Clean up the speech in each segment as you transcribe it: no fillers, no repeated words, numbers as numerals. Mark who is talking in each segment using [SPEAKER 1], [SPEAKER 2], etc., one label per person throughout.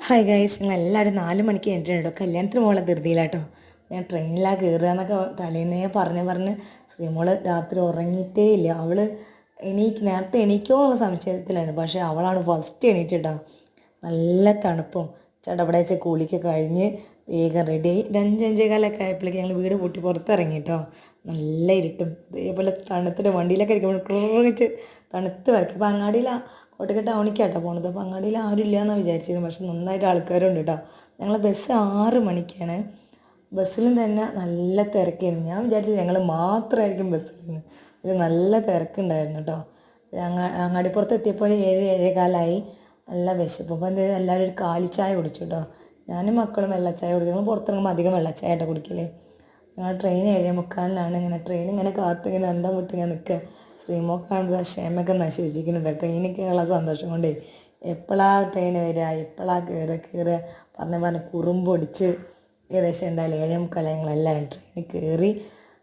[SPEAKER 1] Hi guys, ഞങ്ങൾ എല്ലാവരും 4 മണിക്ക് കഴിഞ്ഞിട്ടുണ്ട് കേട്ടോ. കല്യാണത്തിന് മോളെ ധൃതിയിലാട്ടോ. ഞാൻ ട്രെയിനിലാണ് കയറുക എന്നൊക്കെ തലേന്നേ പറഞ്ഞ് ശ്രീമോള് രാത്രി ഉറങ്ങിയിട്ടേ ഇല്ല. അവൾ നേരത്തെ എണീക്കോ എന്നുള്ള സംശയത്തിലായിരുന്നു. പക്ഷേ അവളാണ് ഫസ്റ്റ് എണീറ്റിട്ടോ. നല്ല തണുപ്പും ചടപടച്ച കൂലിക്ക് കഴിഞ്ഞ് വേഗം റെഡി 5-5:15 ആയപ്പോഴേക്ക് ഞങ്ങൾ വീട് പൂട്ടി പുറത്തിറങ്ങി കേട്ടോ. നല്ല ഇരുട്ടും ഇതേപോലെ തണുത്തിട്ട് വണ്ടിയിലൊക്കെ ഇരിക്കുമ്പോൾ കുറച്ച് തണുത്ത് വരയ്ക്കും. അപ്പോൾ അങ്ങാടിയിലാണ് കോട്ടക്കൽ ടൗണിക്കാട്ടോ പോണത്. അപ്പോൾ അങ്ങാടിയിൽ ആരും ഇല്ല എന്നാണ് വിചാരിച്ചിരുന്നത്. പക്ഷെ നന്നായിട്ട് ആൾക്കാരുണ്ട് കേട്ടോ. ഞങ്ങളെ ബസ് 6 മണിക്കാണ്. ബസ്സിലും തന്നെ നല്ല തിരക്കായിരുന്നു. ഞാൻ വിചാരിച്ചത് ഞങ്ങൾ മാത്രമായിരിക്കും ബസ്സിൽ നിന്ന്. അതിൽ നല്ല തിരക്കുണ്ടായിരുന്നു കേട്ടോ. അങ്ങാടിപ്പുറത്ത് എത്തിയപ്പോൾ 7-7:15 നല്ല വിശപ്പ്. അപ്പോൾ എന്തായാലും എല്ലാവരും ഒരു കാലിച്ചായ കുടിച്ചു കേട്ടോ. ഞാനും മക്കളും വെള്ളച്ചായ കുടിക്കും. ഞങ്ങൾ പുറത്തിറങ്ങുമ്പോൾ അധികം വെള്ളച്ചായ ആയിട്ടോ കുടിക്കല്. ഞങ്ങൾ ട്രെയിൻ 7:45 ഇങ്ങനെ ട്രെയിൻ ഇങ്ങനെ ഇങ്ങനെ അന്തം വിട്ട് ഇങ്ങനെ നിൽക്കുക. ശ്രീമോക്ക് കാണുമ്പോൾ ക്ഷേമൊക്കെ നശിച്ചിരിക്കുന്നുണ്ട്. ട്രെയിനിലേക്കുള്ള സന്തോഷം കൊണ്ടേ എപ്പോഴാണ് ട്രെയിൻ വരിക, എപ്പോഴാണ് കയറുക പറഞ്ഞ് കുറുമ്പൊടിച്ച് ഏകദേശം എന്തായാലും 7:45 ഞങ്ങളെല്ലാവരും ട്രെയിനിൽ കയറി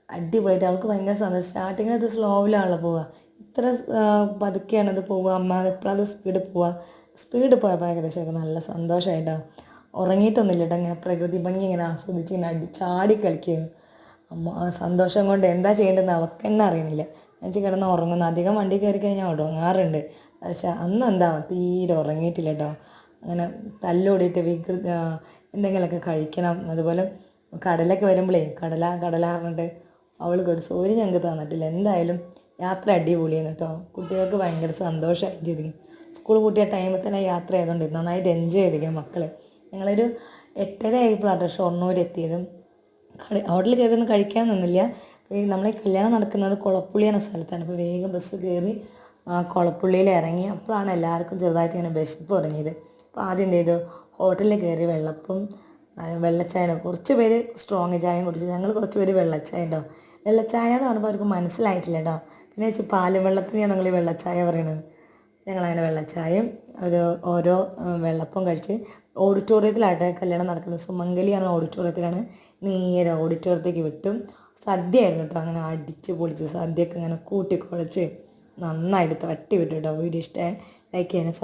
[SPEAKER 1] അടിപൊളിയായിട്ട്. അവൾക്ക് ഭയങ്കര സന്തോഷം. സ്റ്റാർട്ടിങ്ങിൽ അത് സ്ലോവിലാണല്ലോ പോവുക. ഇത്ര പതുക്കെയാണത് പോവുക, അമ്മ എപ്പോഴത് സ്പീഡ് പോയപ്പോൾ ഏകദേശമൊക്കെ നല്ല സന്തോഷമായിട്ടാണ്. ഉറങ്ങിയിട്ടൊന്നുമില്ല കേട്ടോ. ഇങ്ങനെ പ്രകൃതി ഭംഗി ഇങ്ങനെ ആസ്വദിച്ച് ഇങ്ങനെ ചാടി കളിക്കുന്നു. ആ സന്തോഷം കൊണ്ട് എന്താ ചെയ്യേണ്ടതെന്ന് അവൾക്ക് തന്നെ അറിയണില്ല. എന്നുവെച്ച് കിടന്ന് ഉറങ്ങുന്നു. അധികം വണ്ടി കയറി കഴിഞ്ഞാൽ ഉറങ്ങാറുണ്ട്. പക്ഷെ അന്ന് എന്താ തീരെ ഉറങ്ങിയിട്ടില്ല കേട്ടോ. അങ്ങനെ തല്ലോടിയിട്ട് എന്തെങ്കിലുമൊക്കെ കഴിക്കണം. അതുപോലെ കടലൊക്കെ വരുമ്പോഴേ കടല പറഞ്ഞിട്ട് അവൾക്ക് ഒരു സോരി ഞങ്ങൾക്ക് തന്നിട്ടില്ല. എന്തായാലും യാത്ര അടിപൊളിയാണ് കേട്ടോ. കുട്ടികൾക്ക് ഭയങ്കര സന്തോഷമായി ചെയ്തിരിക്കും. സ്കൂൾ പൂട്ടിയ ടൈമിൽ തന്നെ യാത്ര ചെയ്തുകൊണ്ട് നന്നായിട്ട് എൻജോയ് ചെയ്തിരിക്കും മക്കൾ. ഞങ്ങളൊരു 8:30 ആയപ്പോഴാണ് ഷൊർണൂർ എത്തിയതും. ഹോട്ടലിൽ കയറിയൊന്നും കഴിക്കാൻ നിന്നില്ല. നമ്മളെ കല്യാണം നടക്കുന്നത് കുളപ്പുള്ളി എന്ന സ്ഥലത്താണ്. അപ്പോൾ വേഗം ബസ് കയറി കുളപ്പുള്ളിയിൽ ഇറങ്ങി. അപ്പോഴാണ് എല്ലാവർക്കും ചെറുതായിട്ട് ഇങ്ങനെ വിശപ്പ് തുടങ്ങിയത്. അപ്പോൾ ആദ്യം എന്ത് ചെയ്തു, ഹോട്ടലിൽ കയറി വെള്ളപ്പും വെള്ളച്ചായ. കുറച്ച് പേര് സ്ട്രോങ് ചായയും കുടിച്ചു. ഞങ്ങൾ കുറച്ച് പേര് വെള്ളച്ചായ ഉണ്ടോ. വെള്ളച്ചായ എന്ന് പറയുമ്പോൾ അവർക്ക് മനസ്സിലായിട്ടില്ല കേട്ടോ. പിന്നെ വെച്ച് പാലും വെള്ളത്തിനെയാണ് ഞങ്ങൾ ഈ വെള്ളച്ചായ പറയണത്. ഞങ്ങളങ്ങനെ വെള്ളച്ചായയും ഓരോ വെള്ളപ്പം കഴിച്ച് ഓഡിറ്റോറിയത്തിലായിട്ട് കല്യാണം നടക്കുന്നത്. സുമംഗലി എന്ന ഓഡിറ്റോറിയത്തിലാണ്. നേരെ ഓഡിറ്റോറിയത്തേക്ക് വിട്ടും. സദ്യയായിരുന്നു കേട്ടോ. അങ്ങനെ അടിച്ച് പൊളിച്ച് സദ്യയൊക്കെ ഇങ്ങനെ കൂട്ടിക്കുഴച്ച് നന്നായിട്ട് തട്ടി വിട്ടു കേട്ടോ. വീഡിയോ ഇഷ്ടമായി ലൈക്ക് ചെയ്യാനും